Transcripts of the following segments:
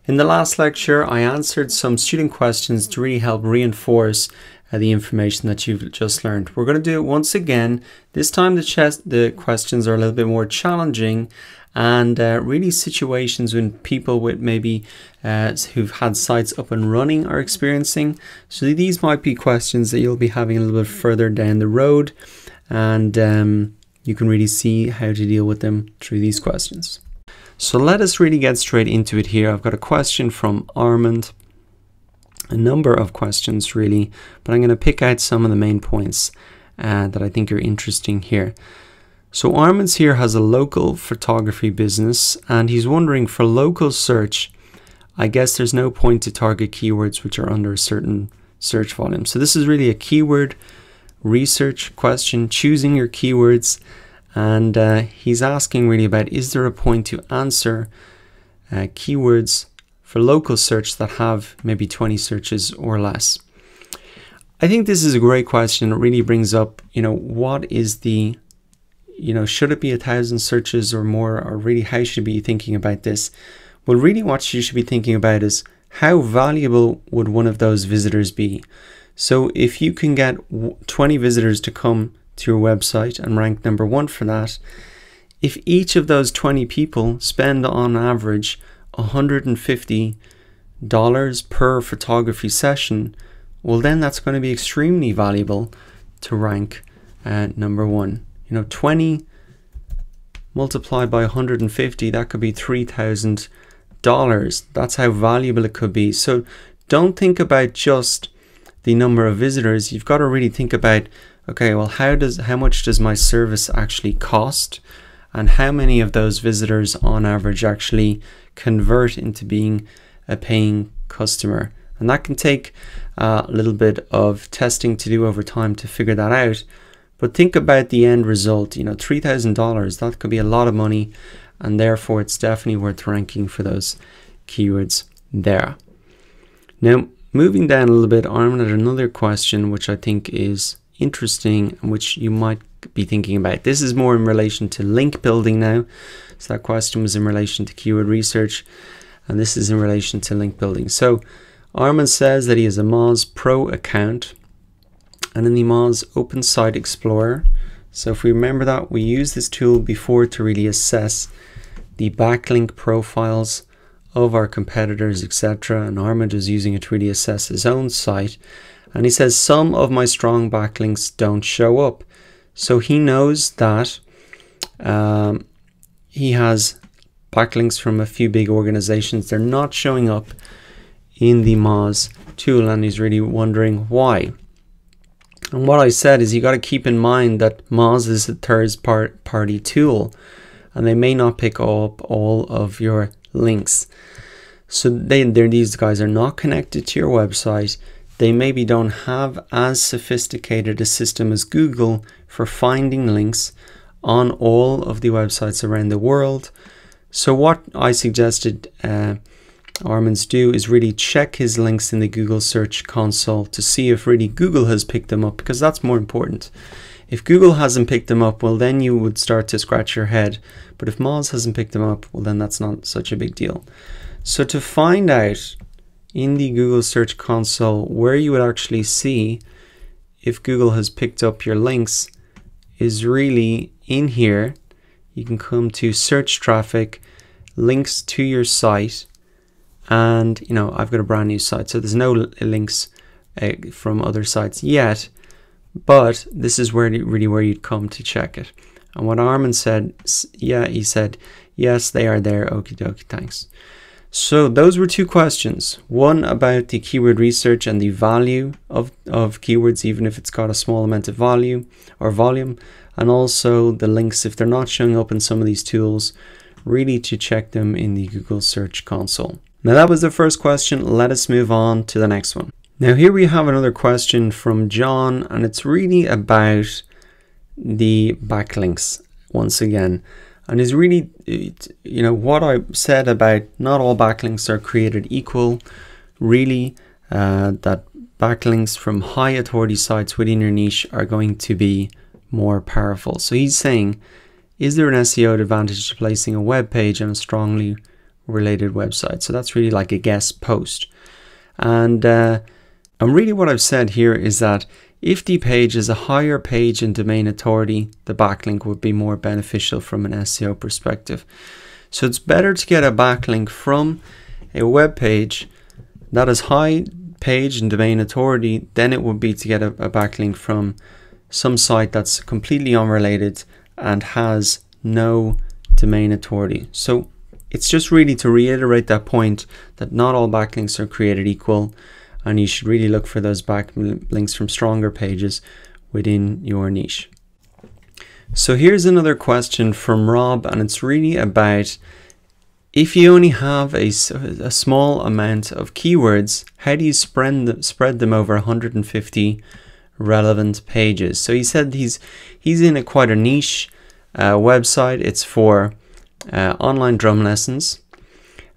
In the last lecture, I answered some student questions to really help reinforce the information that you've just learned. We're going to do it once again. This time the questions are a little bit more challenging and really situations when people with maybe who've had sites up and running are experiencing. So these might be questions that you'll be having a little bit further down the road, and you can really see how to deal with them through these questions. So let us really get straight into it here. I've got a question from Armand, a number of questions really, but I'm going to pick out some of the main points that I think are interesting here. So Armand here has a local photography business, and he's wondering, for local search, I guess there's no point to target keywords which are under a certain search volume. So this is really a keyword research question, choosing your keywords. And he's asking really about, is there a point to answer keywords for local search that have maybe 20 searches or less? I think this is a great question. It really brings up, what is the, should it be 1,000 searches or more, or really how should you be thinking about this? Well, really what you should be thinking about is, how valuable would one of those visitors be? So if you can get 20 visitors to come to your website and rank number 1 for that, if each of those 20 people spend on average $150 per photography session, well then that's going to be extremely valuable to rank number 1. 20 multiplied by 150, that could be $3,000. That's how valuable it could be. So don't think about just the number of visitors. You've got to really think about, okay, well, how much does my service actually cost, and how many of those visitors on average actually convert into being a paying customer? And that can take a little bit of testing to do over time to figure that out. But think about the end result. $3,000, that could be a lot of money, and therefore it's definitely worth ranking for those keywords there. Now, moving down a little bit, I'm at another question which I think is interesting and which you might be thinking about. This is more in relation to link building now. So that question was in relation to keyword research, and this is in relation to link building. So Armand says that he has a Moz Pro account, and in the Moz Open Site Explorer, so if we remember that, we used this tool before to really assess the backlink profiles of our competitors, etc. And Armand is using it to really assess his own site. And he says, some of my strong backlinks don't show up. So he knows that he has backlinks from a few big organizations. They're not showing up in the Moz tool, and he's really wondering why. And what I said is, you got to keep in mind that Moz is a third-party tool, and they may not pick up all of your links. So these guys are not connected to your website. They maybe don't have as sophisticated a system as Google for finding links on all of the websites around the world. So what I suggested Armand's do is really check his links in the Google Search Console to see if really Google has picked them up, because that's more important. If Google hasn't picked them up, well then you would start to scratch your head. But if Moz hasn't picked them up, well then that's not such a big deal. So to find out in the Google Search Console where you would actually see if Google has picked up your links is really in here. You can come to search traffic, links to your site, and I've got a brand new site, so there's no links from other sites yet, but this is where you'd come to check it. And what Armand said, he said, yes, they are there. Okie dokie, thanks. So those were two questions. One about the keyword research and the value of keywords, even if it's got a small amount of value or volume, and also the links, if they're not showing up in some of these tools, really to check them in the Google Search Console. Now that was the first question. Let us move on to the next one. Now here we have another question from John, and it's really about the backlinks once again. And is really, what I said about not all backlinks are created equal, really, that backlinks from high authority sites within your niche are going to be more powerful. So he's saying, is there an SEO advantage to placing a web page on a strongly related website. So that's really like a guest post. And really what I've said here is that if the page is a higher page and domain authority, the backlink would be more beneficial from an SEO perspective. So it's better to get a backlink from a web page that is high page and domain authority than it would be to get a backlink from some site that's completely unrelated and has no domain authority. So it's just really to reiterate that point that not all backlinks are created equal, and you should really look for those backlinks from stronger pages within your niche. So here's another question from Rob, and it's really about if you only have a small amount of keywords, how do you spread them over 150 relevant pages? So he said he's in quite a niche website. It's for online drum lessons.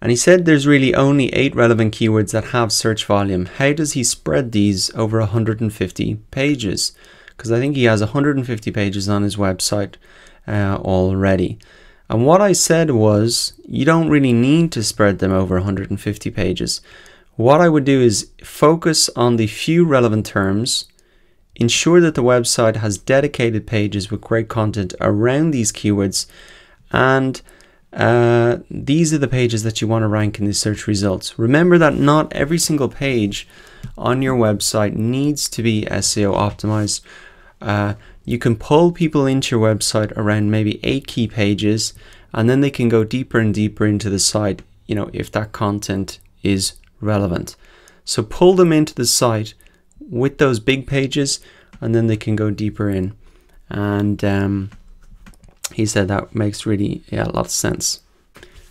And he said there's really only 8 relevant keywords that have search volume. How does he spread these over 150 pages? Because I think he has 150 pages on his website already. And what I said was, you don't really need to spread them over 150 pages. What I would do is focus on the few relevant terms, ensure that the website has dedicated pages with great content around these keywords, and these are the pages that you want to rank in the search results. Remember that not every single page on your website needs to be SEO optimized. You can pull people into your website around maybe 8 key pages, and then they can go deeper and deeper into the site, you know, if that content is relevant. So pull them into the site with those big pages, and then they can go deeper in. And he said that makes really a lot of sense.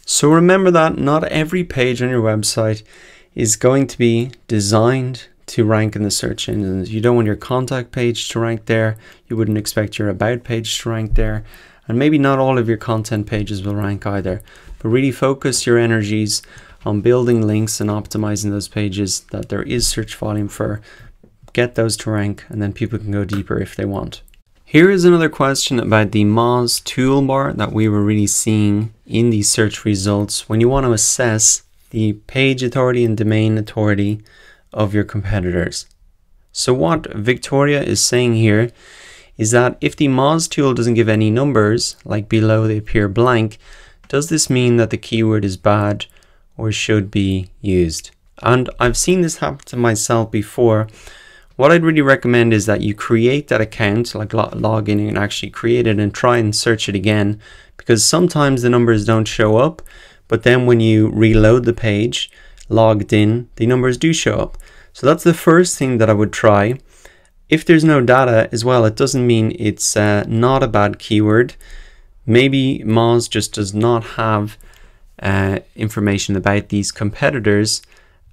So remember that not every page on your website is going to be designed to rank in the search engines. You don't want your contact page to rank there. You wouldn't expect your about page to rank there. And maybe not all of your content pages will rank either. But really focus your energies on building links and optimizing those pages that there is search volume for. Get those to rank, and then people can go deeper if they want. Here is another question about the Moz toolbar that we were really seeing in the search results when you want to assess the page authority and domain authority of your competitors. So what Victoria is saying here is that if the Moz tool doesn't give any numbers, like below they appear blank, does this mean that the keyword is bad or should be used? And I've seen this happen to myself before. What I'd really recommend is that you create that account, like log in and actually create it and try and search it again, because sometimes the numbers don't show up, but then when you reload the page logged in, the numbers do show up. So that's the first thing that I would try. If there's no data as well, it doesn't mean it's not a bad keyword. Maybe Moz just does not have information about these competitors.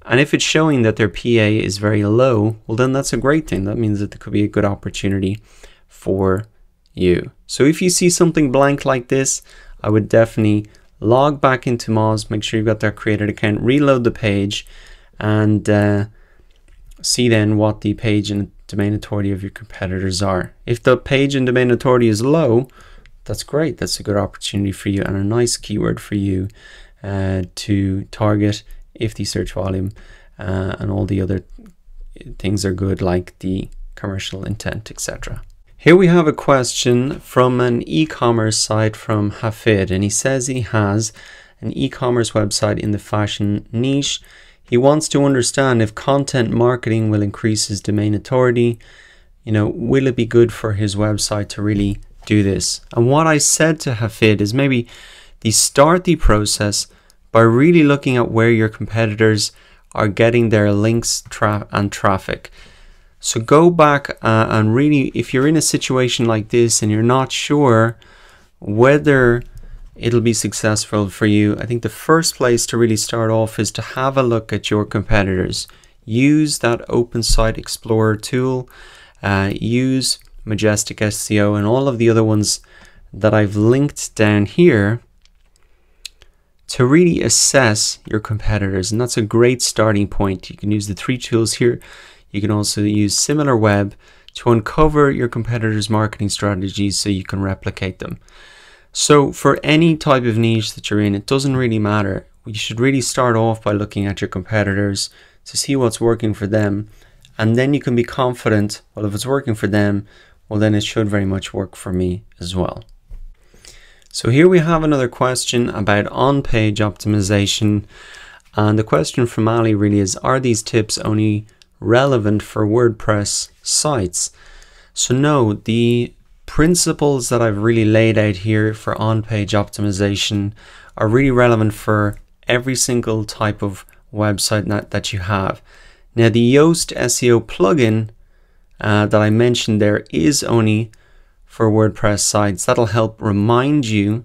And if it's showing that their PA is very low, well then that's a great thing. That means that there could be a good opportunity for you. So if you see something blank like this, I would definitely log back into Moz, make sure you've got that created account, reload the page, and see then what the page and domain authority of your competitors are. If the page and domain authority is low, that's great. That's a good opportunity for you and a nice keyword for you to target if the search volume and all the other things are good, like the commercial intent, etc. Here we have a question from an e-commerce site from Hafid, and he says he has an e-commerce website in the fashion niche. He wants to understand if content marketing will increase his domain authority. You know, will it be good for his website to really do this? And what I said to Hafid is maybe start the process by really looking at where your competitors are getting their links and traffic. So go back and really, if you're in a situation like this and you're not sure whether it'll be successful for you, I think the first place to really start off is to have a look at your competitors. Use that Open Site Explorer tool, use Majestic SEO and all of the other ones that I've linked down here to really assess your competitors. And that's a great starting point. You can use the 3 tools here. You can also use SimilarWeb to uncover your competitors' marketing strategies so you can replicate them. So for any type of niche that you're in, it doesn't really matter. you should really start off by looking at your competitors to see what's working for them, and then you can be confident, well, if it's working for them, well, then it should very much work for me as well. So here we have another question about on-page optimization, and the question from Ali really is, are these tips only relevant for WordPress sites? So no, the principles that I've really laid out here for on-page optimization are really relevant for every single type of website that you have. Now, the Yoast SEO plugin that I mentioned there is only for WordPress sites. That'll help remind you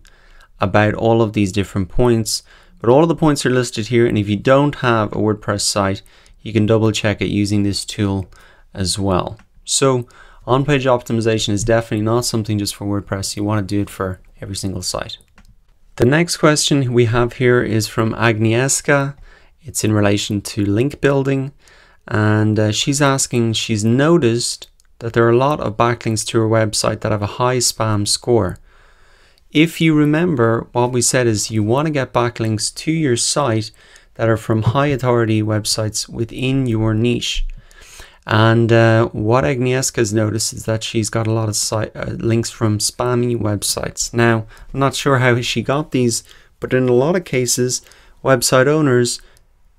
about all of these different points, but all of the points are listed here, and if you don't have a WordPress site, you can double check it using this tool as well. So on-page optimization is definitely not something just for WordPress. You want to do it for every single site. The next question we have here is from Agnieszka. It's in relation to link building, and she's asking, she's noticed that there are a lot of backlinks to her website that have a high spam score. If you remember, what we said is you want to get backlinks to your site that are from high authority websites within your niche. And what Agnieszka has noticed is that she's got a lot of links from spammy websites. Now, I'm not sure how she got these, but in a lot of cases, website owners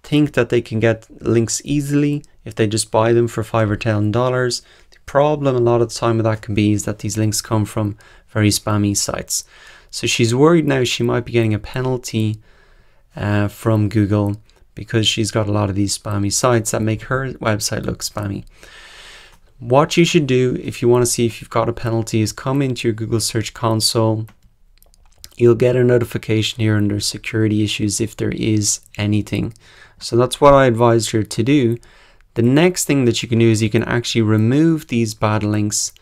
think that they can get links easily if they just buy them for $5 or $10. The problem a lot of the time with that can be is that these links come from very spammy sites. So she's worried now she might be getting a penalty from Google because she's got a lot of these spammy sites that make her website look spammy. What you should do if you want to see if you've got a penalty is come into your Google Search Console. You'll get a notification here under security issues if there is anything. So that's what I advised her to do. The next thing that you can do is you can actually remove these bad links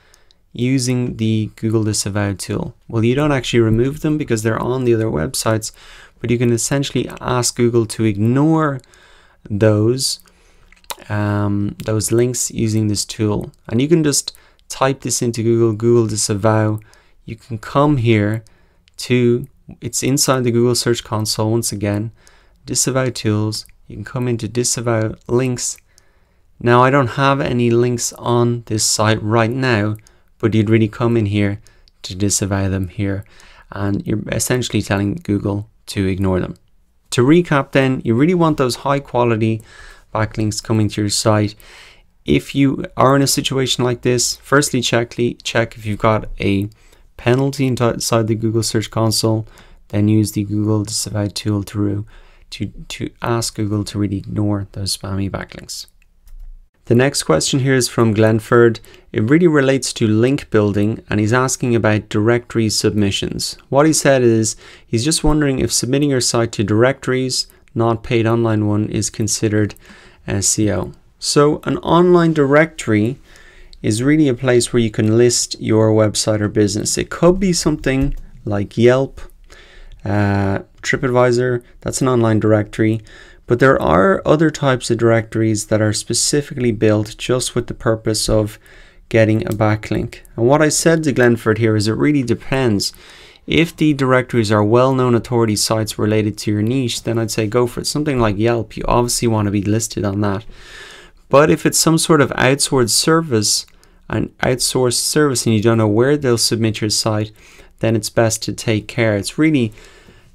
using the Google Disavow tool. Well, you don't actually remove them because they're on the other websites, but you can essentially ask Google to ignore those links using this tool. And you can just type this into Google Disavow. You can come here to, it's inside the Google Search Console once again, Disavow Tools. You can come into Disavow Links. Now I don't have any links on this site right now, but you'd really come in here to disavow them here, and you're essentially telling Google to ignore them. To recap then, you really want those high quality backlinks coming to your site. If you are in a situation like this, firstly check if you've got a penalty inside the Google Search Console, then use the Google Disavow tool to ask Google to really ignore those spammy backlinks. The next question here is from Glenford. It really relates to link building, and he's asking about directory submissions. What he said is he's just wondering if submitting your site to directories, not paid online one, is considered SEO. So an online directory is really a place where you can list your website or business. It could be something like Yelp, TripAdvisor, that's an online directory. But there are other types of directories that are specifically built just with the purpose of getting a backlink. And what I said to Glenford here is it really depends. If the directories are well-known authority sites related to your niche, then I'd say go for it. Something like Yelp, you obviously want to be listed on that. But if it's some sort of outsourced service and you don't know where they'll submit your site, then it's best to take care.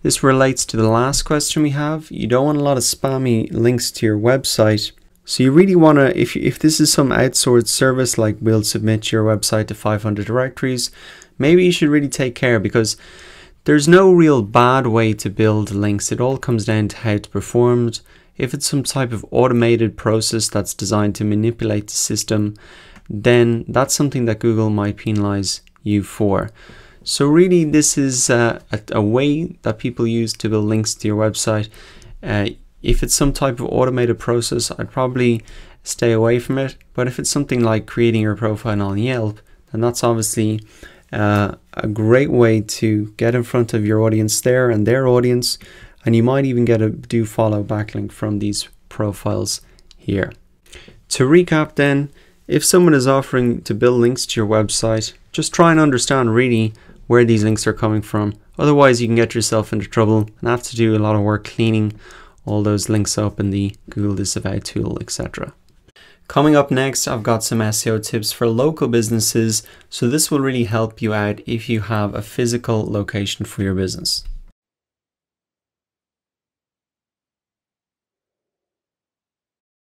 This relates to the last question we have. You don't want a lot of spammy links to your website. So you really want to, if this is some outsourced service like we'll submit your website to 500 directories, maybe you should really take care, because there's no real bad way to build links. It all comes down to how it's performed. If it's some type of automated process that's designed to manipulate the system, then that's something that Google might penalize you for. So really this is a way that people use to build links to your website. If it's some type of automated process, I'd probably stay away from it. But if it's something like creating your profile on Yelp, then that's obviously a great way to get in front of your audience there and their audience. And you might even get a do follow backlink from these profiles here. To recap then, if someone is offering to build links to your website, just try and understand really where these links are coming from. Otherwise, you can get yourself into trouble and have to do a lot of work cleaning all those links up in the Google Disavow tool, etc. Coming up next, I've got some SEO tips for local businesses. So this will really help you out if you have a physical location for your business.